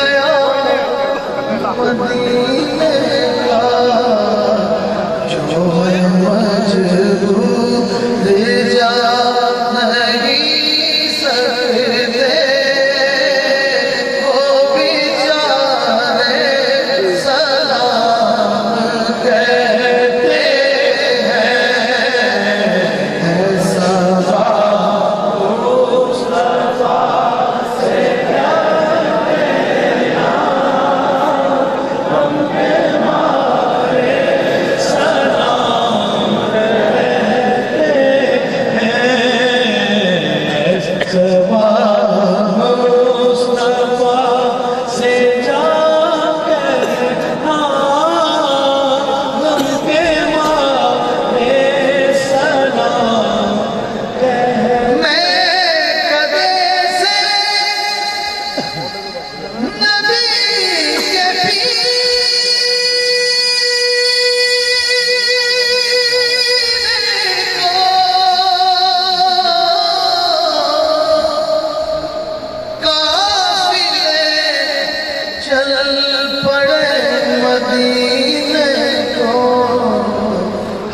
گیا مدینے کا جو ہے مجبور جا نہیں سکتے وہ بیچارے سلام کہتے ہیں ایسا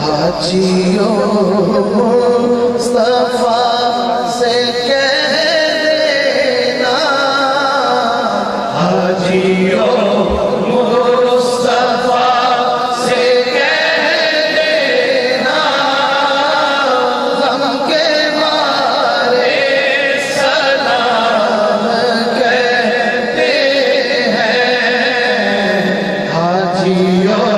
حاجیوں مصطفیٰ سے کہہ دینا حاجیوں مصطفیٰ سے کہہ دینا غم کے مارے سلام کہتے ہیں حاجیوں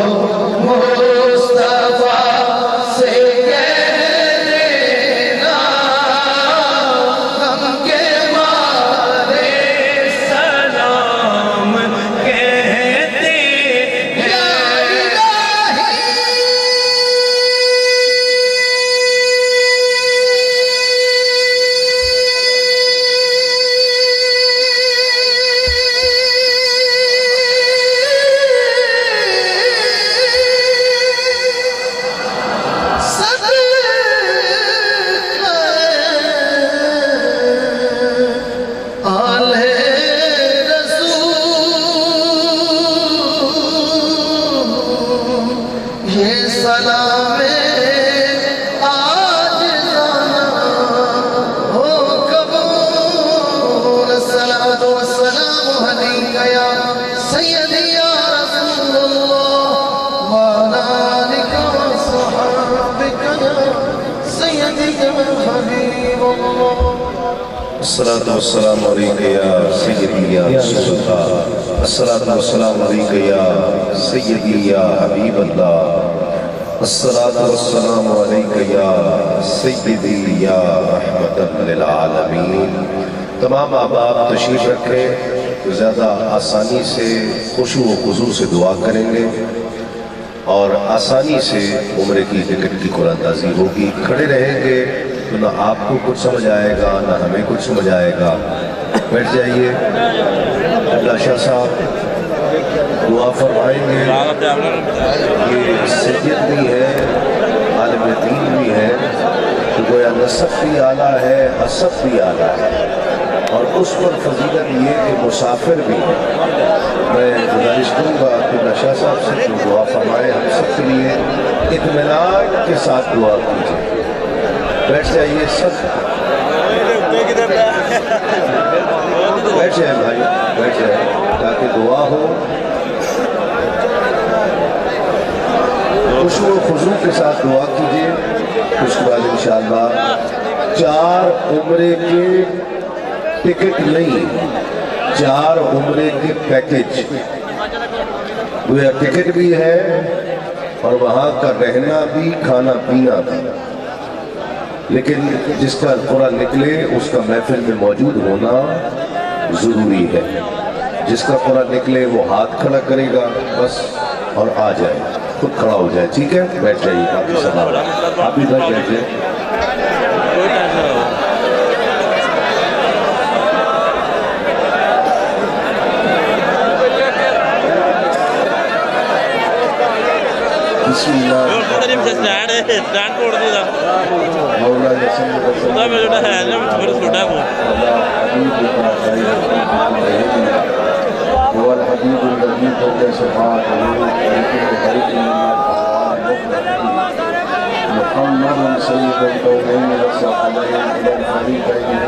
سلام آج جانا ہو قبول الصلاة والسلام علیک یا سیدی یا رسول اللہ وعلی آلک وصحبک یا سیدی یا حبیب اللہ الصلاة والسلام علیک یا سیدی یا رسول اللہ الصلاة والسلام علیک یا سیدی یا حبیب اللہ الصلاة والسلام علیک یا سیدی یا رحمت للعالمین۔ تمام احباب تشریف رکھیں، زیادہ آسانی سے خشوع و خضوع سے دعا کریں گے اور آسانی سے عمرے کی ٹکٹ کی قرآن اندازی ہوگی۔ کھڑے رہیں گے تو نہ آپ کو کچھ سمجھ آئے گا نہ ہمیں کچھ سمجھ آئے گا۔ بیٹھ جائیے۔ اللہ شاہ صاحب دعا فرمائیں گے۔ یہ سید بھی ہے، عالم دین بھی ہے، تو گویا نسب بھی اعلیٰ ہے، حسب بھی اعلیٰ ہے، اور اس پر فضیلت یہ کہ مسافر بھی ہے۔ میں گزارش کروں گا کہ اللہ شاہ صاحب سے جو دعا فرمائے ہم سب کے لیے اطمینان کے ساتھ دعا کیجیے۔ بیٹھ جائیے سب، بیٹھ جائیں بھائی، بیٹھ جائیں تاکہ دعا ہو۔ خشوع و خضوع کے ساتھ دعا کیجیے۔ اس کے بعد انشاءاللہ 4 عمرے کے ٹکٹ نہیں، 4 عمرے کے پیکج، وہ ٹکٹ بھی ہے اور وہاں کا رہنا بھی، کھانا پینا بھی، لیکن جس کا قرآن نکلے اس کا محفل میں موجود ہونا ضروری ہے۔ جس کا قرآن نکلے وہ ہاتھ کھڑا کرے گا بس اور آ جائے، خود کھڑا ہو جائے، ٹھیک ہے؟ بیٹھ جائیے، کافی سلام، آپ ادھر بیٹھے۔ بسم اللہ مولا جسم وجل شفاعته ولكل خير مما محمد سيد الكونين والثقلين الى الفريقين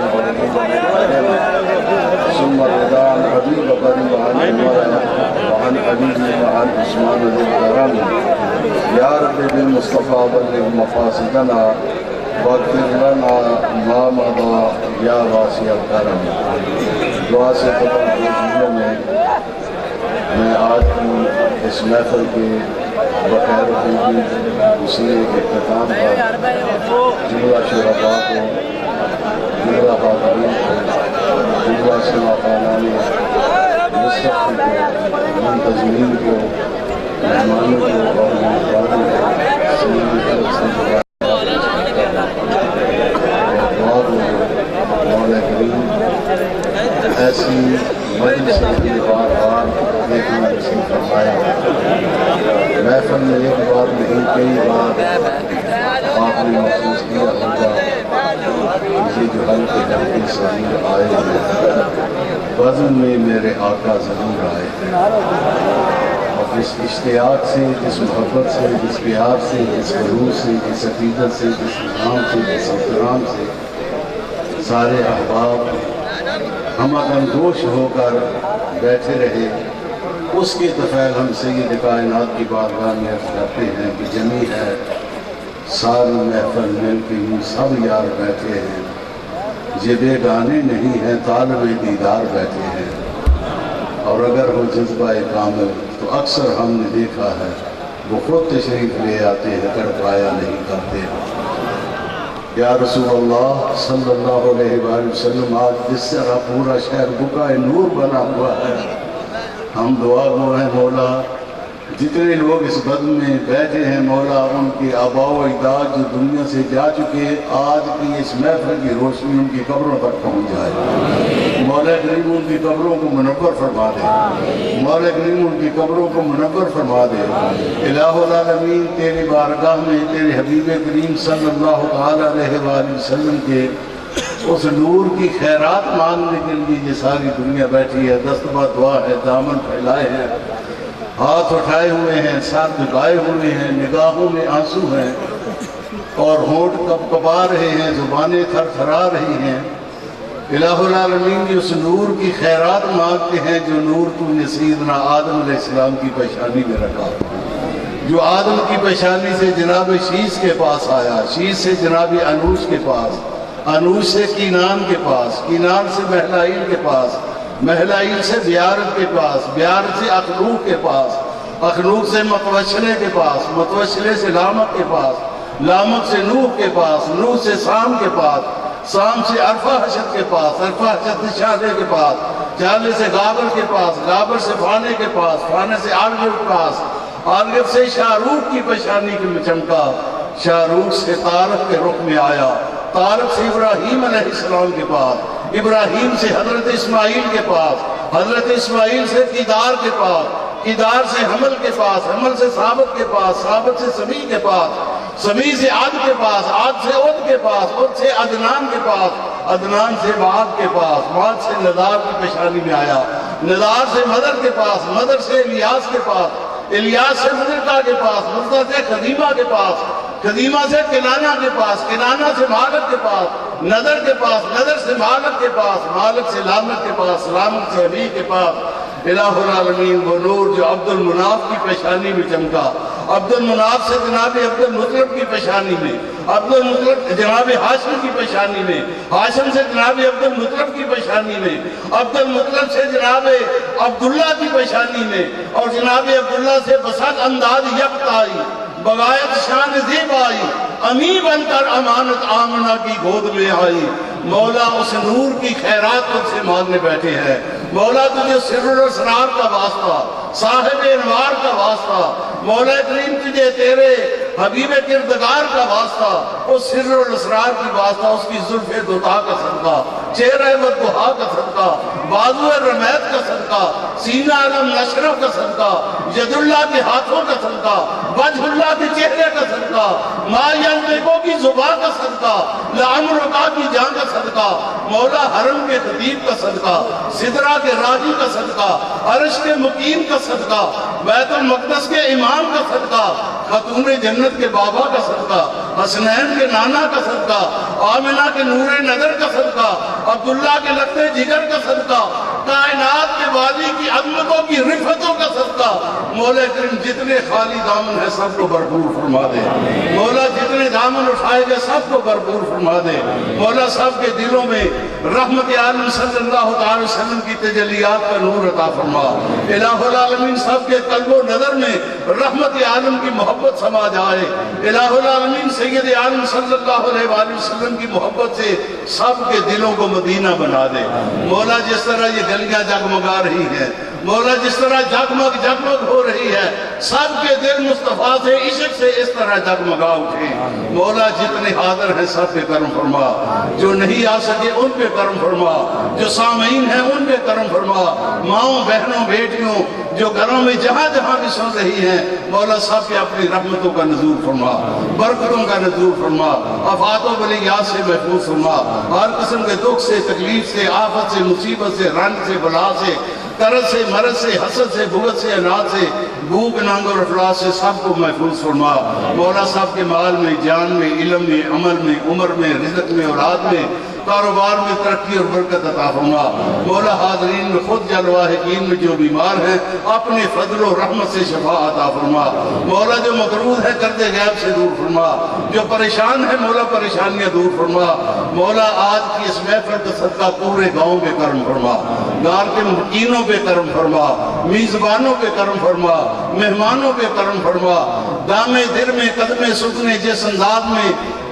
ثم الرضا عن حبيب قريب عن عمر وعن حبيب وعن عثمان ذي الكرم يا رب بالمصطفى بلغ مقاصدنا واغفر لنا ما مضى یا واسع الکرم. دعا سے قبل کے میں آج کی اس محفل کے بخیر خوبی اسی اختتام کا جملہ شرفاء کو، جملہ حاضرین کو، جملہ سماعتان مستقبل کو، منتظمین کو، مہمانوں کو اور میزبانوں کو سیدھی طرف سے مولا کریم ایسی مجلس کی بار بار دیکھنا نصیب فرمایا. محفل میں ایک بار نہیں کئی بار آپ نے محسوس کیا ہوگا یہ جو ہلکے ہلکے صغیر آئے ہیں بزم میں میرے آقا ضرور آئے. اور اس اشتیاق سے، اس محبت سے، اس پیار سے، اس خلوص سے، اس عقیدت سے، اس نظام سے، اس احترام سے سارے احباب ہم اندوش ہو کر بیٹھے رہے. اس کے طفیل ہم سید کائنات کی بارگاہ میں عرض کرتے ہیں کہ جمی ہے ساری محفل مل کے یوں سب یار بیٹھے ہیں، یہ بیگانے نہیں ہیں طالب دیدار بیٹھے ہیں. اور اگر ہو جذبہ کامل تو اکثر ہم نے دیکھا ہے وہ خود تشریف لے آتے ہیں، تڑپایا نہیں کرتے. یا رسول اللہ صلی اللہ علیہ وآلہ وسلم آج جس طرح پورا شہر بکائے نور بنا ہوا ہے، ہم دعا گو ہیں مولا جتنے لوگ اس بدن میں بیٹھے ہیں مولا ان کے آباء و اجداد جو دنیا سے جا چکے آج کی اس محفل کی روشنی ان کی قبروں تک پہنچ جائے. مولا کریم ان کی قبروں کو منور فرما دے، مولا کریم ان کی قبروں کو منور فرما دے. الہ العالمین تیری بارگاہ میں تیرے حبیب کریم صلی اللہ علیہ وآلہ وسلم کے اس نور کی خیرات مانگنے کے لیے یہ ساری دنیا بیٹھی ہے. دستبہ دعا ہے، دامن پھیلائے ہیں، ہاتھ اٹھائے ہوئے ہیں، ساتھ جھکائے ہوئے ہیں، نگاہوں میں آنسو ہیں اور ہونٹ کپ کپا رہے ہیں، زبانیں تھر تھرا رہی ہیں. الہ العالمین کی اس نور کی خیرات مانگتے ہیں جو نور تو نے سیدنا آدم علیہ السلام کی پیشانی میں رکھا، جو آدم کی پیشانی سے جناب شیش کے پاس آیا، شیش سے جناب انوش کے پاس، انوش سے کینان کے پاس، کینان سے مہلائیل کے پاس، مہلائیل سے بیارت کے پاس، بیارت سے اخنوق کے پاس، اخنوق سے متوشلے کے پاس، متوشلے سے لامک کے پاس، لامک سے نوح کے پاس، نوح سے سام کے پاس، سام سے عرفہ حشد کے پاس، عرفہ حشد سے شالے کے پاس، شالے سے غابر کے پاس، غابر سے فانے کے پاس، فانے سے آرگب کے پاس، آرگب سے شاروخ کی پیشانی میں چمکا، شاروخ سے طارق کے رخ میں آیا، طارق سے ابراہیم علیہ السلام کے پاس، ابراہیم سے حضرت اسماعیل کے پاس، حضرت اسماعیل سے قیدار کے پاس، قیدار سے حمل کے پاس، حمل سے ثابت کے پاس، ثابت سے سمی کے پاس، سمی سے عاد کے پاس، عاد سے عد کے پاس، عد سے عدنان کے پاس، عدنان سے معاد کے پاس، معاد سے نذار کی پیشانی میں آیا، نذار سے مدر کے پاس، مدر سے الیاس کے پاس، الیاس سے مدرکہ کے پاس، مدرکہ سے خدیمہ کے پاس، خدیمہ سے کنانہ کے پاس، کنانہ سے مالک کے پاس، نظر کے پاس، نظر سے مالک کے پاس، مالک سے لامک کے پاس، لامک سے حبیب کے پاس. الہ العالمین وہ نور جو عبد المناف کی پیشانی میں چمکا، عبد المناف سے جناب عبد المطلب کی پیشانی میں، عبد المطلب جناب ہاشم کی پیشانی میں، ہاشم سے جناب عبد المطلب کی پیشانی میں، عبد المطلب سے جناب عبداللہ کی پیشانی میں، اور جناب عبداللہ سے بسط انداز یکت آئی، بغایت شان زیب آئی، امی بن کر امانت آمنہ کی گود میں آئی. مولا اس نور کی خیرات تجھ سے مانگنے بیٹھے ہیں. مولا تجھے سر الاسرار کا واسطہ، صاحب انوار کا واسطہ، مولا کریم تجھے تیرے حبیب کردگار کا واسطہ، اس سر الاسرار کی واسطہ، اس کی زلف دوتا کا صدقہ، چہرہ و دہا کا صدقہ، بازو رمیت کا صدقہ، سینہ علم نشرف کا صدقہ، ید اللہ کے ہاتھوں کا صدقہ، وجہ اللہ کے چہرے کا صدقہ، ما ینطقو کی زبان کا صدقہ، لعمرکا کی جان کا صدقہ، مولا حرم کے خطیب کا صدقہ، سدرہ کے راہی کا صدقہ، عرش کے مقیم کا صدقہ، بیت المقدس کے امام کا صدقہ، خاتون جنت کے بابا کا صدقہ، حسنین کے نانا کا صدقہ، آمنہ کے نور نظر کا صدقہ، عبداللہ کے لخت جگر کا صدقہ، کائنات کے والی کی عظمتوں کی رفتوں کا صدقہ، مولا کریم جتنے خالی دامن ہیں سب کو بھرپور فرما دے، مولا جتنے دامن اٹھائے گئے سب کو بھرپور فرما دے، مولا سب کے دلوں میں رحمت عالم صلی اللہ تعالی وسلم کی تجلیات کا نور عطا فرما، الہ العالمین سب کے قلب و نظر میں رحمت عالم کی محبت سما جائے، الہ العالمین سید عالم صلی اللہ علیہ وآلہ وسلم کی محبت سے سب کے دلوں کو مدینہ بنا دے، مولا جس طرح یہ گلیاں جگمگا رہی ہیں، مولا جس طرح جگمگ جگمگ ہو رہی ہے، سب کے دل مصطفیٰ سے عشق سے اس طرح جگمگا اٹھے، مولا جتنے حاضر ہیں سب پہ کرم فرما، جو نہیں آ سکے ان پہ کرم فرما، جو سامعین ہیں ان پہ کرم فرما، ماؤں بہنوں بیٹیوں جو گھروں میں جہاں جہاں بھی سن رہی ہیں، مولا سب پہ اپنی رحمتوں کا نزول فرما، برکتوں کا نزول فرما، آفات و بلیات سے محفوظ فرما، ہر قسم کے دکھ سے تکلیف سے آفت سے مصیبت سے رنج سے بلا سے قرض سے مرض سے حسد سے بغض سے اناد سے بھوک ننگ اور افلاس سے سب کو محفوظ فرما، مولا سب کے مال میں جان میں علم میں عمل میں عمر میں رزق میں اولاد میں کاروبار میں ترقی اور برکت عطا فرما، مولا حاضرین میں خود جلواحقین میں جو بیمار ہیں اپنے فضل و رحمت سے شفا عطا فرما، مولا جو مقروض ہے قرض غیب سے دور فرما، جو پریشان ہے مولا پریشانیاں دور فرما، مولا آج کی اس محفل کا صدقہ پورے گاؤں پہ کرم فرما، گار کے مکینوں پہ کرم فرما، میزبانوں پہ کرم فرما، مہمانوں پہ کرم فرما، دامے در میں قدمے سکنے جس انداز میں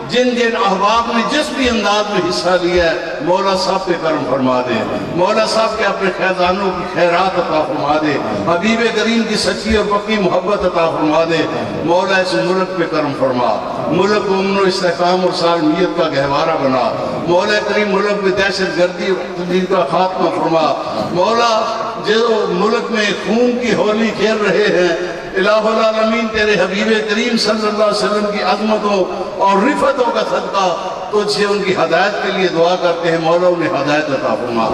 جن جن احباب نے جس بھی انداز میں حصہ لیا ہے مولا سب پہ کرم فرما دے، مولا سب کے اپنے خیزانوں کی خیرات عطا فرما دے، حبیب کریم کی سچی اور پکی محبت عطا فرما دے، مولا اس ملک پہ کرم فرما، ملک کو امن و استحکام اور سالمیت کا گہوارہ بنا، مولا کریم ملک میں دہشت گردی اور تبدیل کا خاتمہ فرما، مولا جو ملک میں خون کی ہولی کھیل رہے ہیں الہ العالمین تیرے حبیب کریم صلی اللہ علیہ وسلم کی عظمتوں اور رفتوں کا صدقہ تجھ سے ان کی ہدایت کے لیے دعا کرتے ہیں، مولا انہیں ہدایت عطا فرما،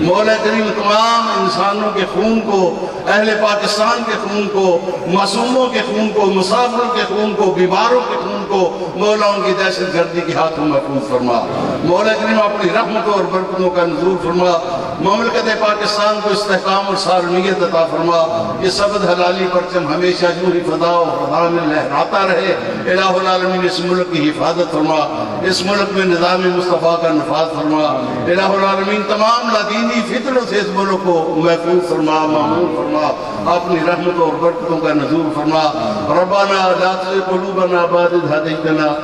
مولا کریم تمام انسانوں کے خون کو، اہل پاکستان کے خون کو، معصوموں کے خون کو، مسافروں کے خون کو، بیماروں کے خون کو مولا ان کی دہشت گردی کے ہاتھوں محفوظ فرما، مولا کریم اپنی رحمتوں اور برکتوں کا نزول فرما، مملکت پاکستان کو استحکام اور سالمیت عطا فرما، یہ سبد حلالی پرچم ہمیشہ جو ہی فضا و فضا میں لہراتا رہے، الہ العالمین اس ملک کی حفاظت فرما، اس ملک میں نظام مصطفیٰ کا نفاذ فرما، الہ العالمین تمام لادینی فتنوں سے اس ملک کو محفوظ فرما، معمول فرما، اپنی رحمتوں اور برکتوں کا نزول فرما، ربنا لا تزغ قلوبنا بعد إذ هديتنا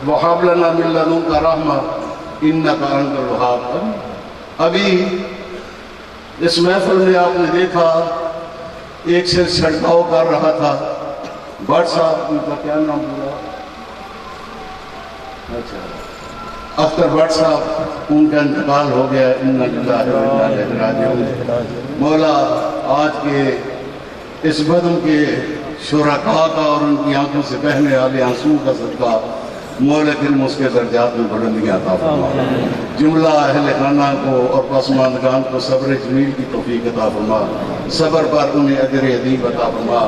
وهب لنا من لدنك رحمة إنك أنت الوهاب۔ ابھی اس محفل میں آپ نے دیکھا ایک سے چھڑکاؤ کر رہا تھا، بٹ صاحب ان کا کیا نام ہوا؟ اچھا اختر بٹ صاحب، ان کا انتقال ہو گیا، انا للہ و انا الیہ راجعون۔ مولا آج کے اس بدن کے شرکاء کا اور ان کی آنکھوں سے بہنے والے آنسو کا صدقہ مولا کریم اس کے درجات میں بلندیاں عطا فرما، جملہ اہل خانہ کو اور پسماندگان کو صبر جمیل کی توفیق عطا فرما، صبر پر انہیں اجر عظیم عطا فرما،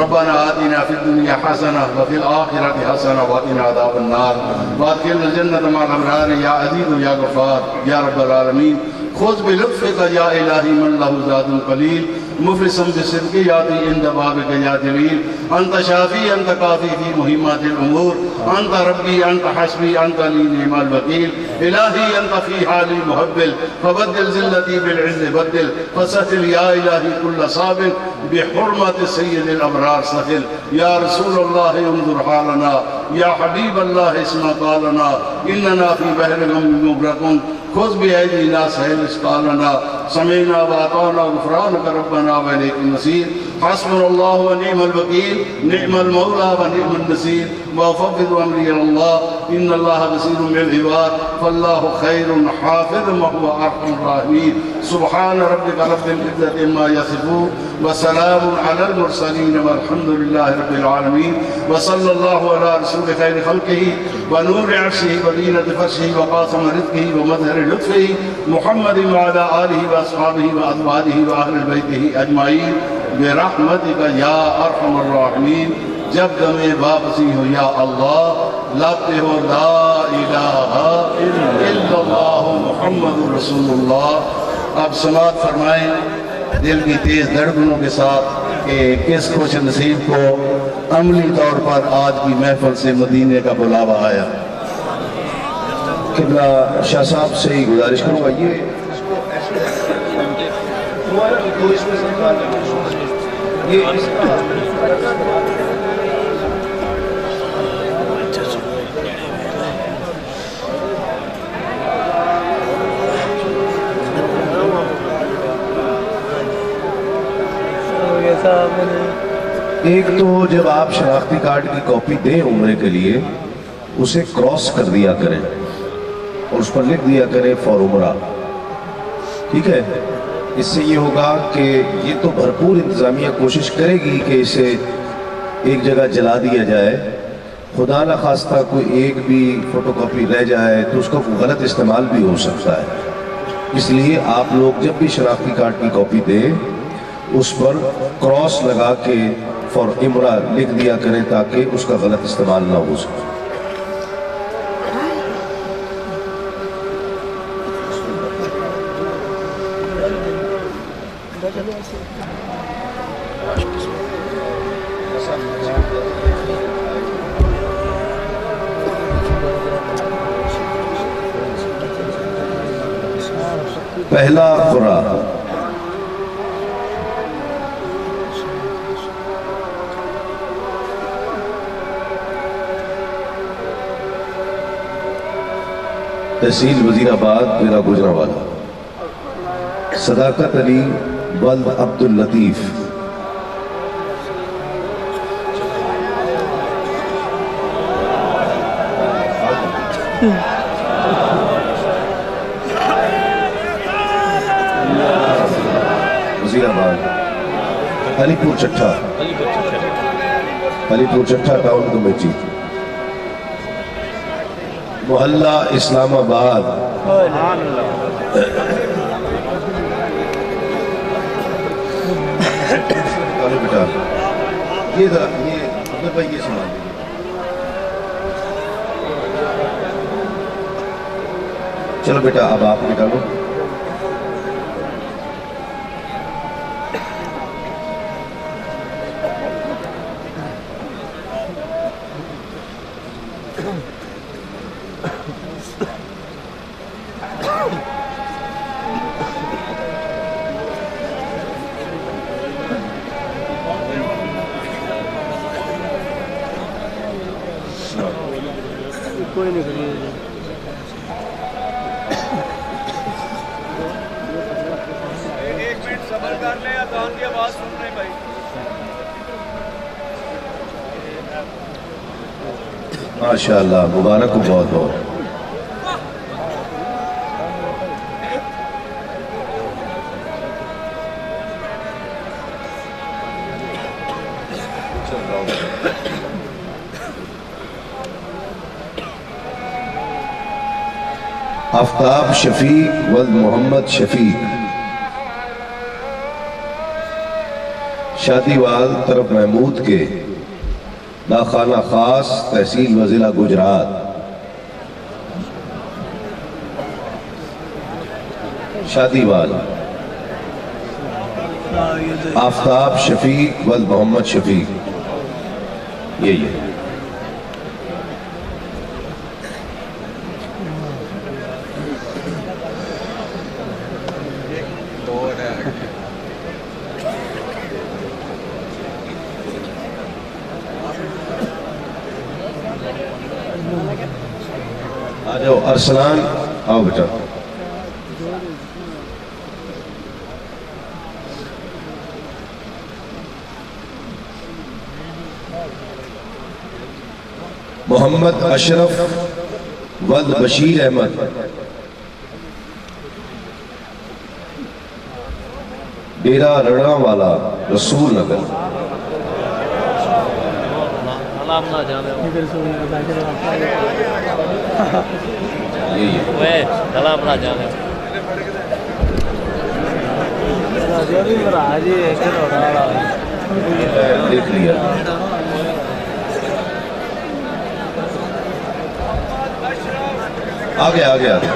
ربنا آتنا فی الدنیا حسنہ وفی الآخرۃ حسنہ وقنا عذاب النار وادخلنا الجنۃ مع الابرار یا عزیز یا غفار یا رب العالمین، خذ بلطفک یا الہی من لہ زاد قلیل مفلسا بصدق یاتی عند بابک یا جلیل، انت شافی انت کافی فی مہمات الامور، انت ربی انت حسبی انت لی نعم الوکیل، الہی انت فی حالی محبل فبدل ذلتی بالعز بدل، فسہل یا الہی کل صاب بحرمت سید الابرار سہل، یا رسول اللہ انظر حالنا، یا حبیب اللہ اسمع قالنا، اننا فی بحر غم مبرکون، خذ بأيدينا سهل إشكالنا، سمعنا وأطعنا غفرانك ربنا وإليك المصير، حسبنا الله ونعم الوكيل، نعم المولى ونعم النصير، وأفوض أمري إلى الله إن الله بصير بالعباد فاللہ خیر حافظ وهو ارحم الراحمین سبحان ربک رب العزة عما یصفون وسلام علی المرسلین والحمد للہ رب العالمین وصلی اللہ علی رسول خیر خلقہ ونور عرشہ وزینۃ فرشہ وقاسم رزقہ ومظہر لطفہ محمد وعلی آلہ واصحابہ وازواجہ واہل بیتہ اجمعین برحمتک یا ارحم الراحمین. جب دمیں واپسی ہو یا اللہ لاتے ہو لا الہ الا اللہ محمد رسول اللہ. اب سماعت فرمائیں دل کی تیز دھڑکنوں کے ساتھ کہ کس خوش نصیب کو عملی طور پر آج کی محفل سے مدینے کا بلاوا آیا. قبلہ شاہ صاحب سے ہی گزارش کروں گا یہ ایک تو جب آپ شناختی کارڈ کی کاپی دیں عمرے کے لیے اسے کراس کر دیا کریں اور اس پر لکھ دیا کریں فار عمرہ. ٹھیک ہے؟ اس سے یہ ہوگا کہ یہ تو بھرپور انتظامیہ کوشش کرے گی کہ اسے ایک جگہ جلا دیا جائے. خدا نہ خواستہ کوئی ایک بھی فوٹو کاپی رہ جائے تو اس کا غلط استعمال بھی ہو سکتا ہے. اس لیے آپ لوگ جب بھی شناختی کارڈ کی کاپی دیں اس پر کراس لگا کے فار عمرہ لکھ دیا کریں تاکہ اس کا غلط استعمال نہ ہو سکے. پہلا قرآن تحصیل وزیر آباد میرا گجرانوالہ صداقت علی ولد عبداللطیف وزیر آباد علی پور چٹھا ٹاؤن کمیٹی محلہ اسلام آباد بیٹا یہ ذرا یہ سنا چلو بیٹا اب آپ نکالو. کوئی نہیں کریے ایک منٹ صبر کر لیں اذان کی آواز سن رہے بھائی. ماشاءاللہ مبارک ہو بہت بہت. آفتاب شفیق ولد محمد شفیق شادی وال طرف محمود کے ناخانہ خاص تحصیل و ضلع گجرات. شادی وال آفتاب شفیق ولد محمد شفیق یہ آ جاؤ ارسلان آؤ بیٹا. محمد اشرف ولد بشیر احمد، ڈیرا رڑا والا رسول نگر، دیکھ لیا۔ آگے آگے آگے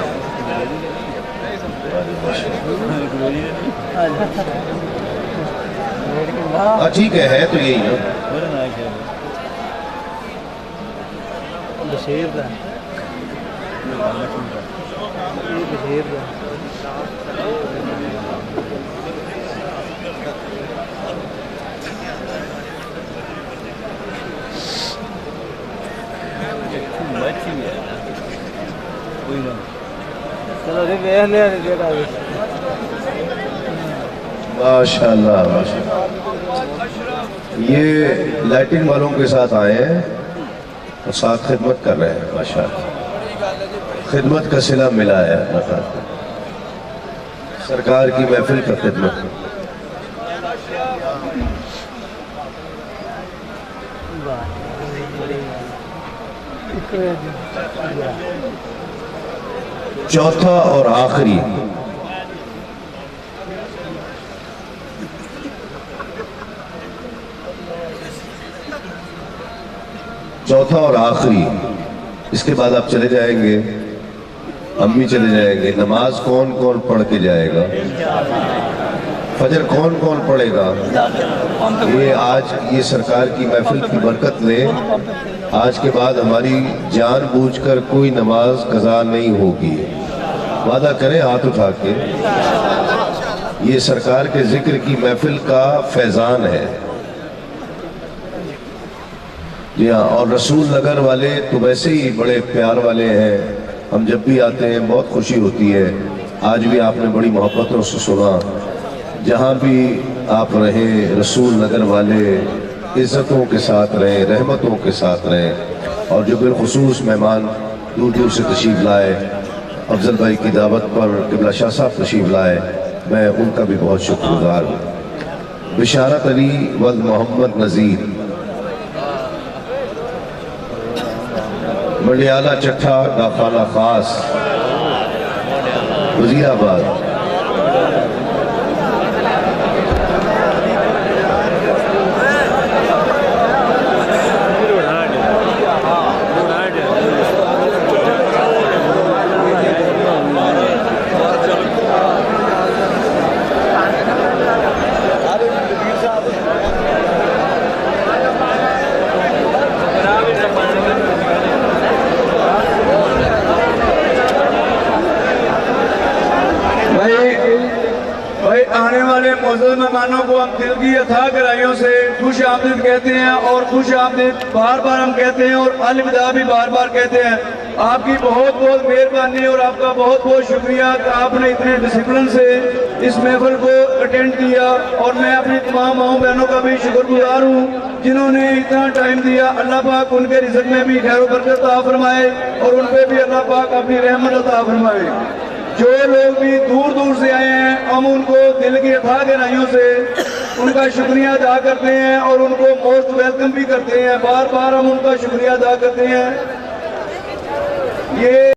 ٹھیک ہے تو یہی نا۔ ماشاء اللہ یہ لائٹنگ والوں کے ساتھ آئے ہیں اور ساتھ خدمت کر رہے ہیں، ماشاء اللہ خدمت کا صلہ ملا ہے سرکار کی محفل کا خدمت۔ چوتھا اور آخری اس کے بعد آپ چلے جائیں گے، ہم بھی چلے جائیں گے۔ نماز کون کون پڑھ کے جائے گا؟ فجر کون کون پڑھے گا؟ یہ آج یہ سرکار کی محفل کی برکت لے، آج کے بعد ہماری جان بوجھ کر کوئی نماز قضا نہیں ہوگی، وعدہ کریں ہاتھ اٹھا کے۔ یہ سرکار کے ذکر کی محفل کا فیضان ہے جی ہاں۔ اور رسول نگر والے تو ویسے ہی بڑے پیار والے ہیں، ہم جب بھی آتے ہیں بہت خوشی ہوتی ہے۔ آج بھی آپ نے بڑی محبتوں سے سنا، جہاں بھی آپ رہیں رسول نگر والے عزتوں کے ساتھ رہیں، رحمتوں کے ساتھ رہیں۔ اور جو بالخصوص مہمان دور دور سے تشریف لائے، افضل بھائی کی دعوت پر قبلہ شاہ صاحب تشریف لائے، میں ان کا بھی بہت شکر گزار ہوں۔ بشارت علی ولد محمد نذیر، منڈیالہ چٹھا ڈاکخانہ خاص، وزیر آباد۔ آنے والے معزز مہمانوں کو ہم دل کی اتھاہ گہرائیوں سے خوش آمدید کہتے ہیں، اور خوش آمدید بار بار ہم کہتے ہیں، اور الوداع بھی بار بار کہتے ہیں۔ آپ کی بہت بہت مہربانی اور آپ کا بہت بہت شکریہ کہ آپ نے اتنے ڈسپلن سے اس محفل کو اٹینڈ کیا، اور میں اپنی تمام ماؤں بہنوں کا بھی شکر گزار ہوں جنہوں نے اتنا ٹائم دیا۔ اللہ پاک ان کے رزق میں بھی خیر و برکت عطا فرمائے، اور ان پہ بھی اللہ پاک اپنی رحمت عطا فرمائے۔ جو لوگ بھی دور دور سے آئے ہیں، ہم ان کو دل کی اتھاہ گہرائیوں سے ان کا شکریہ ادا کرتے ہیں، اور ان کو موسٹ ویلکم بھی کرتے ہیں۔ بار بار ہم ان کا شکریہ ادا کرتے ہیں۔ یہ